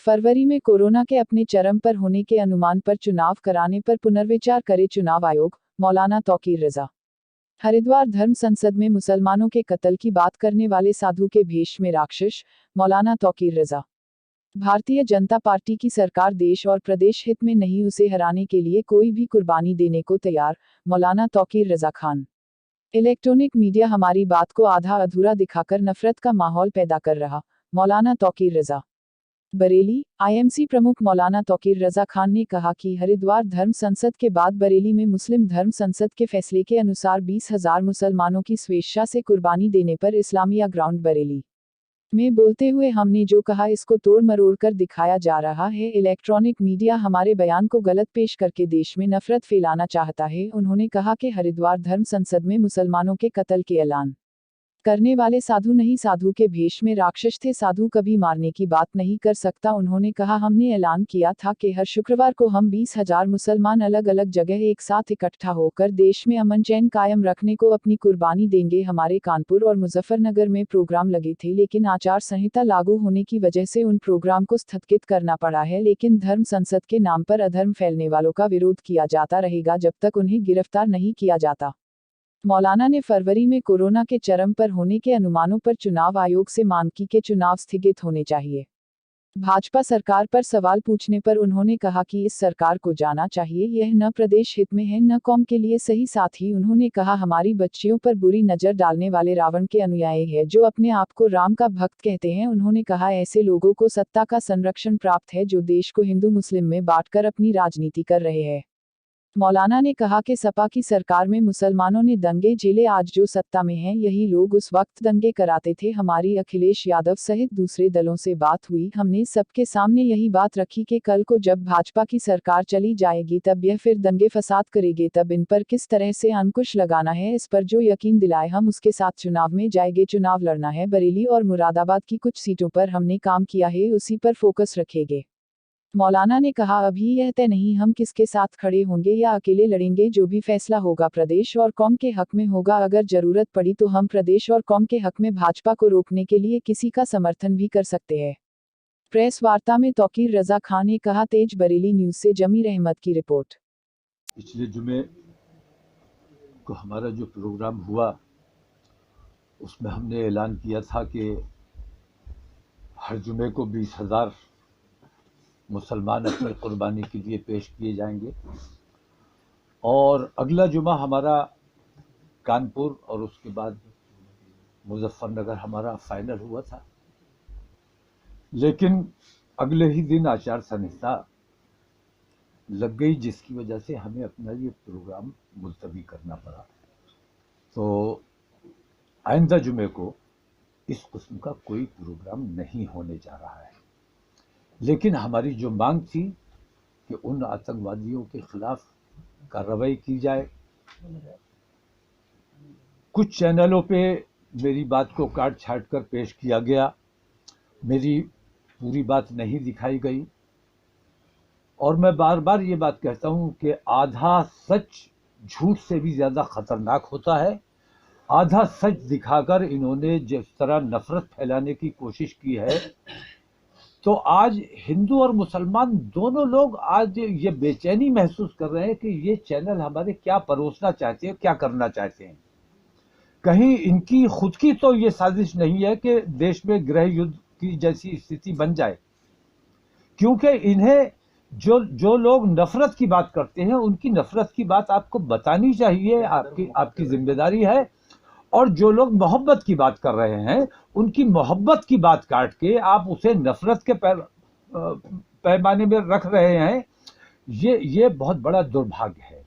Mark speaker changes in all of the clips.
Speaker 1: फरवरी में कोरोना के अपने चरम पर होने के अनुमान पर चुनाव कराने पर पुनर्विचार करे चुनाव आयोग, मौलाना तौकीर रजा। हरिद्वार धर्म संसद में मुसलमानों के कत्ल की बात करने वाले साधु के भेष में राक्षस, मौलाना तौकीर रजा। भारतीय जनता पार्टी की सरकार देश और प्रदेश हित में नहीं, उसे हराने के लिए कोई भी कुर्बानी देने को तैयार, मौलाना तौकीर रजा खान। इलेक्ट्रॉनिक मीडिया हमारी बात को आधा अधूरा दिखाकर नफरत का माहौल पैदा कर रहा, मौलाना तौकीर रजा। बरेली, आईएमसी प्रमुख मौलाना तौकीर रजा खान ने कहा कि हरिद्वार धर्म संसद के बाद बरेली में मुस्लिम धर्म संसद के फैसले के अनुसार 20,000 मुसलमानों की स्वेच्छा से कुर्बानी देने पर इस्लामिया ग्राउंड बरेली में बोलते हुए हमने जो कहा इसको तोड़ मरोड़ कर दिखाया जा रहा है। इलेक्ट्रॉनिक मीडिया हमारे बयान को गलत पेश करके देश में नफरत फैलाना चाहता है। उन्होंने कहा कि हरिद्वार धर्म संसद में मुसलमानों के कत्ल के ऐलान करने वाले साधु नहीं, साधु के भेष में राक्षस थे, साधु कभी मारने की बात नहीं कर सकता। उन्होंने कहा हमने ऐलान किया था कि हर शुक्रवार को हम 20,000 मुसलमान अलग अलग जगह एक साथ इकट्ठा होकर देश में अमन चैन कायम रखने को अपनी कुर्बानी देंगे। हमारे कानपुर और मुजफ्फरनगर में प्रोग्राम लगे थे, लेकिन आचार संहिता लागू होने की वजह से उन प्रोग्राम को स्थगित करना पड़ा है। लेकिन धर्म संसद के नाम पर अधर्म फैलने वालों का विरोध किया जाता रहेगा जब तक उन्हें गिरफ्तार नहीं किया जाता। मौलाना ने फरवरी में कोरोना के चरम पर होने के अनुमानों पर चुनाव आयोग से मांग की कि चुनाव स्थगित होने चाहिए। भाजपा सरकार पर सवाल पूछने पर उन्होंने कहा कि इस सरकार को जाना चाहिए, यह न प्रदेश हित में है न कौम के लिए सही। साथ ही उन्होंने कहा हमारी बच्चियों पर बुरी नजर डालने वाले रावण के अनुयायी हैं जो अपने आप को राम का भक्त कहते हैं। उन्होंने कहा ऐसे लोगों को सत्ता का संरक्षण प्राप्त है जो देश को हिंदू मुस्लिम में बांटकर अपनी राजनीति कर रहे हैं। मौलाना ने कहा कि सपा की सरकार में मुसलमानों ने दंगे झेले, आज जो सत्ता में हैं यही लोग उस वक्त दंगे कराते थे। हमारी अखिलेश यादव सहित दूसरे दलों से बात हुई, हमने सबके सामने यही बात रखी कि कल को जब भाजपा की सरकार चली जाएगी तब यह फिर दंगे फसाद करेगी, तब इन पर किस तरह से अंकुश लगाना है इस पर जो यकीन दिलाए हम उसके साथ चुनाव में जाएंगे। चुनाव लड़ना है, बरेली और मुरादाबाद की कुछ सीटों पर हमने काम किया है, उसी पर फोकस रखेंगे। मौलाना ने कहा अभी यह तय नहीं हम किसके साथ खड़े होंगे या अकेले लड़ेंगे, जो भी फैसला होगा प्रदेश और कौम के हक में होगा। अगर जरूरत पड़ी तो हम प्रदेश और कौम के हक में भाजपा को रोकने के लिए किसी का समर्थन भी कर सकते हैं। प्रेस वार्ता में तौकीर रजा खान ने कहा। तेज बरेली न्यूज से जमीर अहमद की रिपोर्ट।
Speaker 2: पिछले जुमे को हमारा जो प्रोग्राम हुआ उसमें हमने ऐलान किया था कि हर जुमे को 20,000 मुसलमान अपनी कुर्बानी के लिए पेश किए जाएंगे और अगला जुमा हमारा कानपुर और उसके बाद मुजफ्फरनगर हमारा फाइनल हुआ था। लेकिन अगले ही दिन आचार संहिता लग गई जिसकी वजह से हमें अपना ये प्रोग्राम मुलतवी करना पड़ा। तो आइंदा जुमे को इस किस्म का कोई प्रोग्राम नहीं होने जा रहा है। लेकिन हमारी जो मांग थी कि उन आतंकवादियों के खिलाफ कार्रवाई की जाए। कुछ चैनलों पे मेरी बात को काट छाट कर पेश किया गया, मेरी पूरी बात नहीं दिखाई गई और मैं बार बार ये बात कहता हूं कि आधा सच झूठ से भी ज़्यादा खतरनाक होता है। आधा सच दिखाकर इन्होंने जिस तरह नफरत फैलाने की कोशिश की है, तो आज हिंदू और मुसलमान दोनों लोग आज ये बेचैनी महसूस कर रहे हैं कि ये चैनल हमारे क्या परोसना चाहते हैं, क्या करना चाहते हैं। कहीं इनकी खुद की तो ये साजिश नहीं है कि देश में गृह युद्ध की जैसी स्थिति बन जाए, क्योंकि इन्हें जो लोग नफरत की बात करते हैं उनकी नफरत की बात आपको बतानी चाहिए, आपकी जिम्मेदारी है। और जो लोग मोहब्बत की बात कर रहे हैं उनकी मोहब्बत की बात काट के आप उसे नफरत के पैमाने में रख रहे हैं, ये बहुत बड़ा दुर्भाग्य है।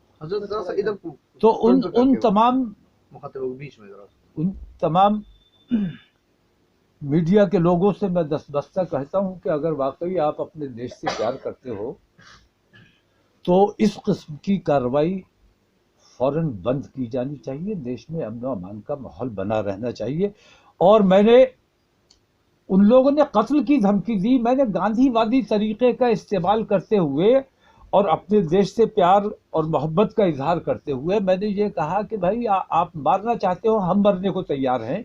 Speaker 2: तो उन तमाम मीडिया के लोगों से मैं दस्ता कहता हूं कि अगर वाकई आप अपने देश से प्यार करते हो तो इस किस्म की कार्रवाई फौरन बंद की जानी चाहिए। देश में अमन और अमान का माहौल बना रहना चाहिए। और मैंने उन लोगों ने कत्ल की धमकी दी, मैंने गांधीवादी तरीके का इस्तेमाल करते हुए और अपने देश से प्यार और मोहब्बत का इजहार करते हुए मैंने ये कहा कि भाई आप मारना चाहते हो, हम मरने को तैयार हैं।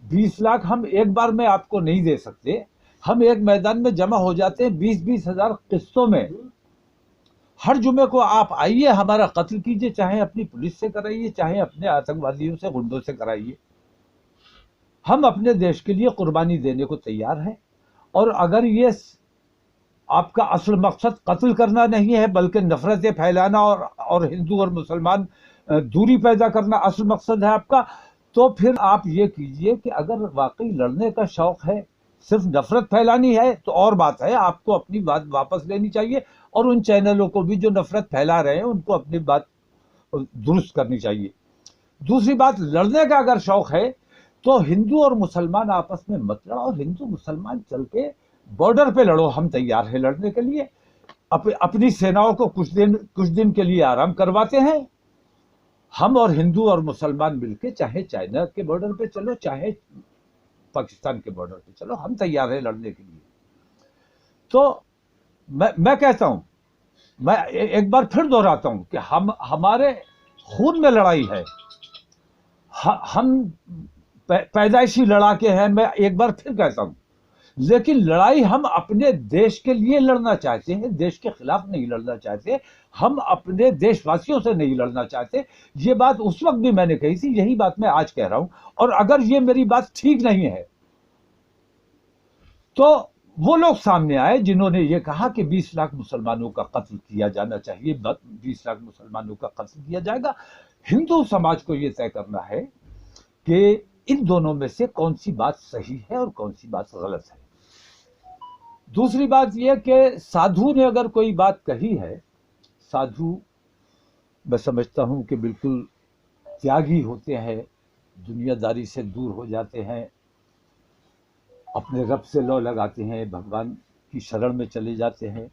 Speaker 2: 20 लाख हम एक बार में आपको नहीं दे सकते, हम एक मैदान में जमा हो जाते हैं 20-20 हजार किस्तों में। हर जुमे को आप आइए, हमारा कत्ल कीजिए, चाहे अपनी पुलिस से कराइए, चाहे अपने आतंकवादियों से, गुंडों से कराइए। हम अपने देश के लिए कुर्बानी देने को तैयार हैं। और अगर ये आपका असल मकसद कत्ल करना नहीं है बल्कि नफरतें फैलाना और हिंदू और मुसलमान दूरी पैदा करना असल मकसद है आपका, तो फिर आप ये कीजिए कि अगर वाकई लड़ने का शौक है, सिर्फ नफरत फैलानी है तो और बात है, आपको अपनी बात वापस लेनी चाहिए और उन चैनलों को भी जो नफरत फैला रहे हैं उनको अपनी बात दुरुस्त करनी चाहिए। दूसरी बात, लड़ने का अगर शौक है तो हिंदू और मुसलमान आपस में मत लड़ो, हिंदू मुसलमान चल के बॉर्डर पे लड़ो, हम तैयार हैं लड़ने के लिए। अपनी सेनाओं को कुछ दिन के लिए आराम करवाते हैं। हम और हिंदू और मुसलमान मिलके चाहे चाइना के बॉर्डर पे चलो, चाहे पाकिस्तान के बॉर्डर पे चलो, हम तैयार हैं लड़ने के लिए। तो मैं कहता हूं, मैं एक बार फिर दोहराता हूं कि हमारे खून में लड़ाई है। हम पैदाइशी लड़ाके हैं, मैं एक बार फिर कहता हूं, लेकिन लड़ाई हम अपने देश के लिए लड़ना चाहते हैं, देश के खिलाफ नहीं लड़ना चाहते। हम अपने देशवासियों से नहीं लड़ना चाहते। ये बात उस वक्त भी मैंने कही थी, यही बात मैं आज कह रहा हूं। और अगर ये मेरी बात ठीक नहीं है तो वो लोग सामने आए जिन्होंने ये कहा कि 20 लाख मुसलमानों का कत्ल किया जाना चाहिए, 20 लाख मुसलमानों का कत्ल किया जाएगा। हिंदू समाज को ये तय करना है कि इन दोनों में से कौन सी बात सही है और कौन सी बात गलत है। दूसरी बात यह कि साधु ने अगर कोई बात कही है, साधु मैं समझता हूं कि बिल्कुल त्यागी होते हैं, दुनियादारी से दूर हो जाते हैं, अपने रब से लौ लगाते हैं, भगवान की शरण में चले जाते हैं।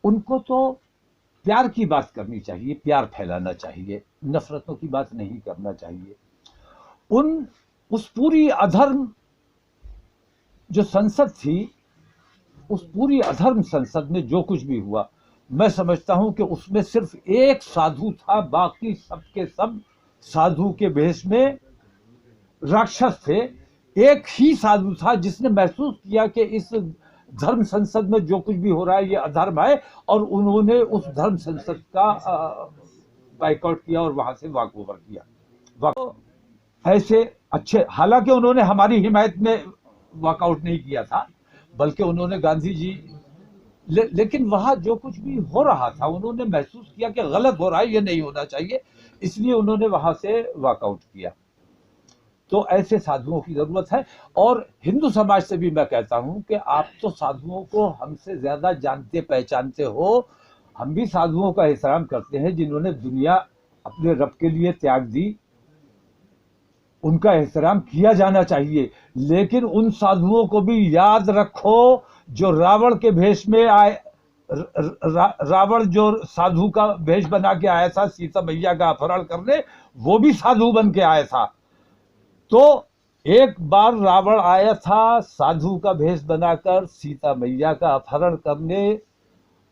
Speaker 2: उनको तो प्यार की बात करनी चाहिए, प्यार फैलाना चाहिए, नफरतों की बात नहीं करना चाहिए। उस पूरी अधर्म जो संसद थी, उस पूरी अधर्म संसद में जो कुछ भी हुआ, मैं समझता हूं कि उसमें सिर्फ एक साधु था, बाकी सबके सब साधु के भेष में राक्षस थे। एक ही साधु था जिसने महसूस किया कि इस धर्म संसद में जो कुछ भी हो रहा है ये अधर्म है, और उन्होंने उस धर्म संसद का बाइकआउट किया और वहां से वॉक ओवर किया। ऐसे अच्छे, हालांकि उन्होंने हमारी हिमायत में वॉकआउट नहीं किया था, बल्कि उन्होंने गांधी जी लेकिन वहां जो कुछ भी हो रहा था उन्होंने महसूस किया कि गलत हो रहा है, ये नहीं होना चाहिए, इसलिए उन्होंने वहां से वॉकआउट किया। तो ऐसे साधुओं की जरूरत है। और हिंदू समाज से भी मैं कहता हूं कि आप तो साधुओं को हमसे ज्यादा जानते पहचानते हो, हम भी साधुओं का एहतराम करते हैं जिन्होंने दुनिया अपने रब के लिए त्याग दी, उनका एहतराम किया जाना चाहिए। लेकिन उन साधुओं को भी याद रखो जो रावण के भेष में आए, रावण जो साधु का भेष बना के आया था सीता मैया का अपहरण करने, वो भी साधु बन के आया था। तो एक बार रावण आया था साधु का भेष बनाकर सीता मैया का अपहरण करने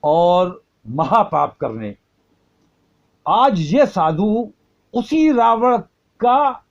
Speaker 2: और महापाप करने। आज ये साधु उसी रावण का,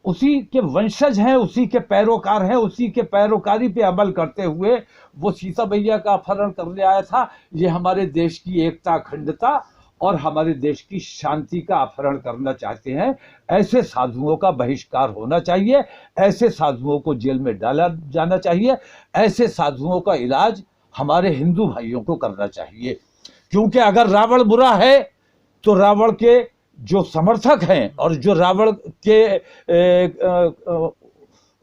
Speaker 2: उसी के वंशज हैं, उसी के पैरोकार हैं, उसी के पैरोकारी पे अमल करते हुए वो सीता मैया का अपहरण करने आया था। ये हमारे देश की एकता, अखंडता और हमारे देश की शांति का अपहरण करना चाहते हैं। ऐसे साधुओं का बहिष्कार होना चाहिए, ऐसे साधुओं को जेल में डाला जाना चाहिए, ऐसे साधुओं का इलाज हमारे हिंदू भाइयों को करना चाहिए। क्योंकि अगर रावण बुरा है तो रावण के जो समर्थक हैं और जो रावण के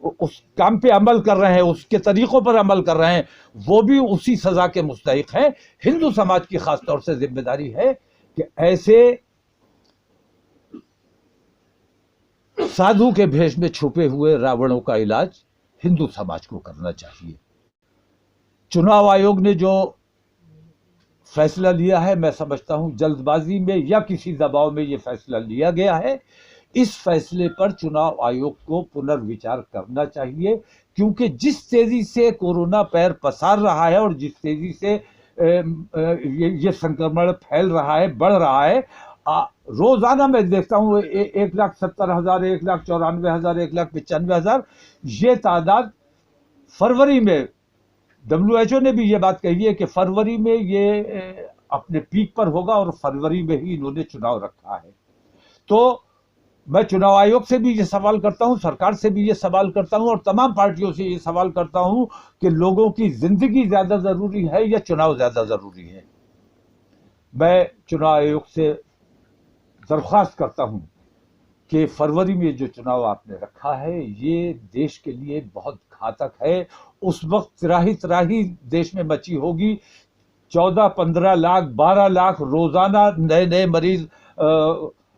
Speaker 2: उस काम पे अमल कर रहे हैं, उसके तरीकों पर अमल कर रहे हैं, वो भी उसी सजा के मुस्तहिक हैं। हिंदू समाज की खास तौर से जिम्मेदारी है कि ऐसे साधु के भेष में छुपे हुए रावणों का इलाज हिंदू समाज को करना चाहिए। चुनाव आयोग ने जो फैसला लिया है, मैं समझता हूं जल्दबाजी में या किसी दबाव में ये फैसला लिया गया है। इस फैसले पर चुनाव आयोग को पुनर्विचार करना चाहिए, क्योंकि जिस तेजी से कोरोना पैर पसार रहा है और जिस तेजी से ये संक्रमण फैल रहा है, बढ़ रहा है, रोजाना मैं देखता हूं 1,70,000, 1,94,000, 1,95,000 ये तादाद फरवरी में WHO ने भी ये बात कही है कि फरवरी में ये अपने पीक पर होगा और फरवरी में ही इन्होंने चुनाव रखा है। तो मैं चुनाव आयोग से भी ये सवाल करता हूं, सरकार से भी ये सवाल करता हूं और तमाम पार्टियों से ये सवाल करता हूं कि लोगों की जिंदगी ज्यादा जरूरी है या चुनाव ज्यादा जरूरी है। मैं चुनाव आयोग से दरख्वास्त करता हूं कि फरवरी में जो चुनाव आपने रखा है ये देश के लिए बहुत घातक है। उस वक्त त्राही देश में मची होगी, 14-15 लाख 12 लाख रोजाना नए मरीज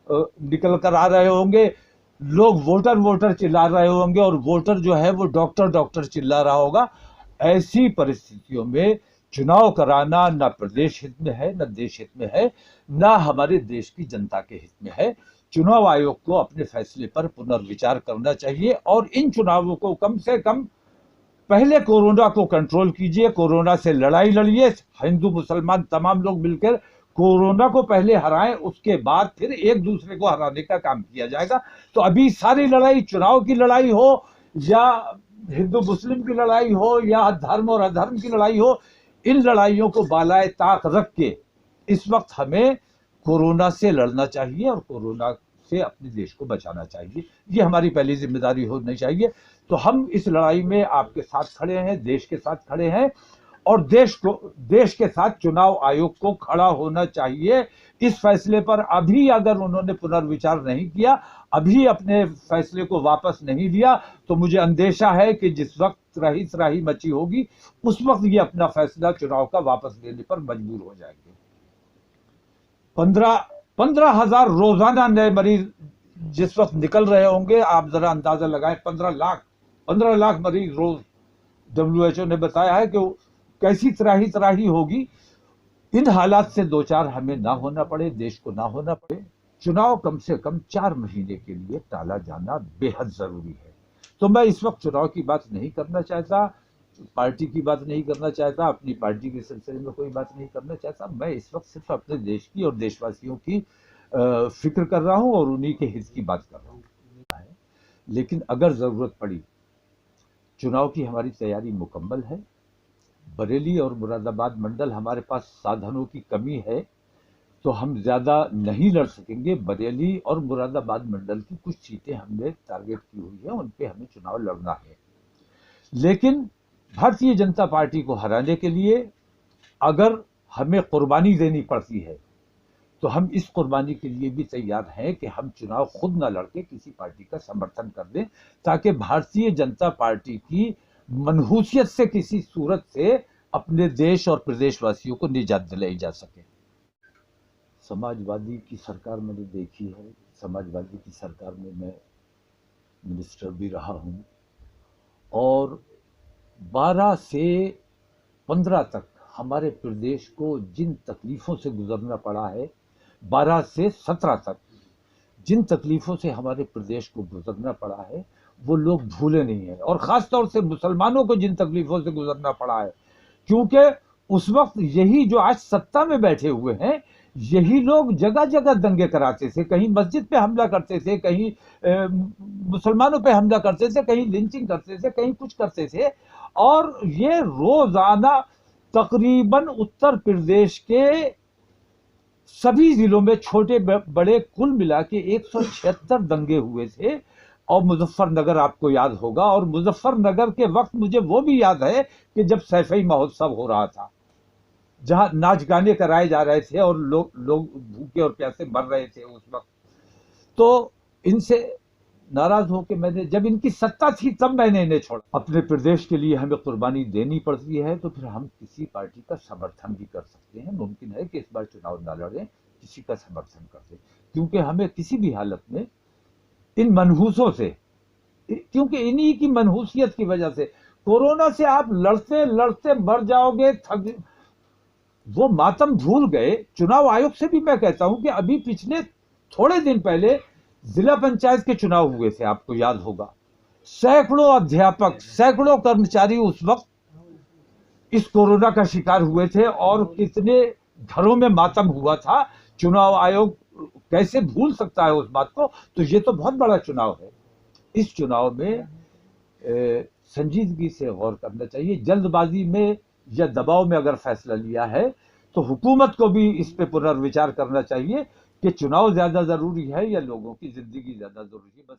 Speaker 2: निकल कर आ रहे होंगे, लोग वोटर चिल्ला रहे होंगे और वोटर जो है वो डॉक्टर चिल्ला रहा होगा। ऐसी परिस्थितियों में चुनाव कराना ना प्रदेश हित में है, ना देश हित में है, ना हमारे देश की जनता के हित में है। चुनाव आयोग को अपने फैसले पर पुनर्विचार करना चाहिए और इन चुनावों को कम से कम पहले कोरोना को कंट्रोल कीजिए, कोरोना से लड़ाई लड़िए, हिंदू मुसलमान तमाम लोग मिलकर कोरोना को पहले हराएं, उसके बाद फिर एक दूसरे को हराने का काम किया जाएगा। तो अभी सारी लड़ाई, चुनाव की लड़ाई हो या हिंदू मुस्लिम की लड़ाई हो या धर्म और अधर्म की लड़ाई हो, इन लड़ाइयों को बालाए ताक रख के इस वक्त हमें कोरोना से लड़ना चाहिए और कोरोना से अपने देश को बचाना चाहिए। ये हमारी पहली जिम्मेदारी होनी चाहिए। तो हम इस लड़ाई में आपके साथ खड़े हैं, देश के साथ खड़े हैं और देश के साथ चुनाव आयोग को खड़ा होना चाहिए। इस फैसले पर अभी अगर उन्होंने पुनर्विचार नहीं किया, अभी अपने फैसले को वापस नहीं लिया, तो मुझे अंदेशा है कि जिस वक्त त्राही मची होगी उस वक्त ये अपना फैसला चुनाव का वापस लेने पर मजबूर हो जाएंगे। 15,000 रोजाना नए मरीज जिस वक्त निकल रहे होंगे, आप जरा अंदाजा लगाएं, 15 लाख मरीज रोज WHO ने बताया है कि कैसी त्राही होगी। इन हालात से दो चार हमें ना होना पड़े, देश को ना होना पड़े। चुनाव कम से कम 4 महीने के लिए टाला जाना बेहद जरूरी है। तो मैं इस वक्त चुनाव की बात नहीं करना चाहता, पार्टी की बात नहीं करना चाहता, अपनी पार्टी के सिलसिले में कोई बात नहीं करना चाहता। मैं इस वक्त सिर्फ अपने देश की और देशवासियों की फिक्र कर रहा हूं और उन्हीं के हित की बात कर रहा हूं। लेकिन अगर जरूरत पड़ी, चुनाव की हमारी तैयारी मुकम्मल है। बरेली और मुरादाबाद मंडल हमारे पास साधनों की कमी है तो हम ज्यादा नहीं लड़ सकेंगे। बरेली और मुरादाबाद मंडल की कुछ सीटें हमने टारगेट की हुई है, उन पे हमें चुनाव लड़ना है। लेकिन भारतीय जनता पार्टी को हराने के लिए अगर हमें कुर्बानी देनी पड़ती है तो हम इस कुर्बानी के लिए भी तैयार हैं कि हम चुनाव खुद न लड़के किसी पार्टी का समर्थन कर दें, ताकि भारतीय जनता पार्टी की मनहूसियत से किसी सूरत से अपने देश और प्रदेशवासियों को निजात दिलाई जा सके। समाजवादी की सरकार मैंने देखी है, समाजवादी की सरकार में मैं मिनिस्टर भी रहा हूं और 12 से 15 तक हमारे प्रदेश को जिन तकलीफों से गुजरना पड़ा है, 12 से 17 तक जिन तकलीफों से हमारे प्रदेश को गुजरना पड़ा है वो लोग भूले नहीं है। और खास तौर से मुसलमानों को जिन तकलीफों से गुजरना पड़ा है, क्योंकि उस वक्त यही जो आज सत्ता में बैठे हुए हैं, यही लोग जगह जगह दंगे कराते थे, कहीं मस्जिद पे हमला करते थे, कहीं मुसलमानों पे हमला करते थे, कहीं लिंचिंग करते थे, कहीं कुछ करते थे। और ये रोजाना तकरीबन उत्तर प्रदेश के सभी जिलों में छोटे बड़े कुल मिला के 176 दंगे हुए थे। और मुजफ्फरनगर आपको याद होगा, और मुजफ्फरनगर के वक्त मुझे वो भी याद है कि जब सैफई महोत्सव हो रहा था, जहां नाच गाने कराए जा रहे थे और लोग भूखे और प्यासे मर रहे थे उस वक्त। तो इनसे नाराज होकर मैंने, जब इनकी सत्ता थी तब मैंने इन्हें छोड़ा। अपने प्रदेश के लिए हमें कुर्बानी देनी पड़ती है तो फिर हम किसी पार्टी का समर्थन भी कर सकते हैं। मुमकिन है कि इस बार चुनाव न लड़ें, किसी का समर्थन कर दें, क्योंकि हमें किसी भी हालत में इन मनहूसों से, क्योंकि इन्हीं की मनहूसियत की वजह से कोरोना से आप लड़ते लड़ते मर जाओगे, वो मातम भूल गए। चुनाव आयोग से भी मैं कहता हूं कि अभी पिछले थोड़े दिन पहले जिला पंचायत के चुनाव हुए थे, आपको याद होगा, सैकड़ों अध्यापक, सैकड़ों कर्मचारी उस वक्त इस कोरोना का शिकार हुए थे और कितने घरों में मातम हुआ था। चुनाव आयोग कैसे भूल सकता है उस बात को? तो ये तो बहुत बड़ा चुनाव है। इस चुनाव में संजीदगी से गौर करना चाहिए। जल्दबाजी में या दबाव में अगर फैसला लिया है तो हुकूमत को भी इस पे पुनर्विचार करना चाहिए कि चुनाव ज्यादा जरूरी है या लोगों की जिंदगी ज्यादा जरूरी है। बस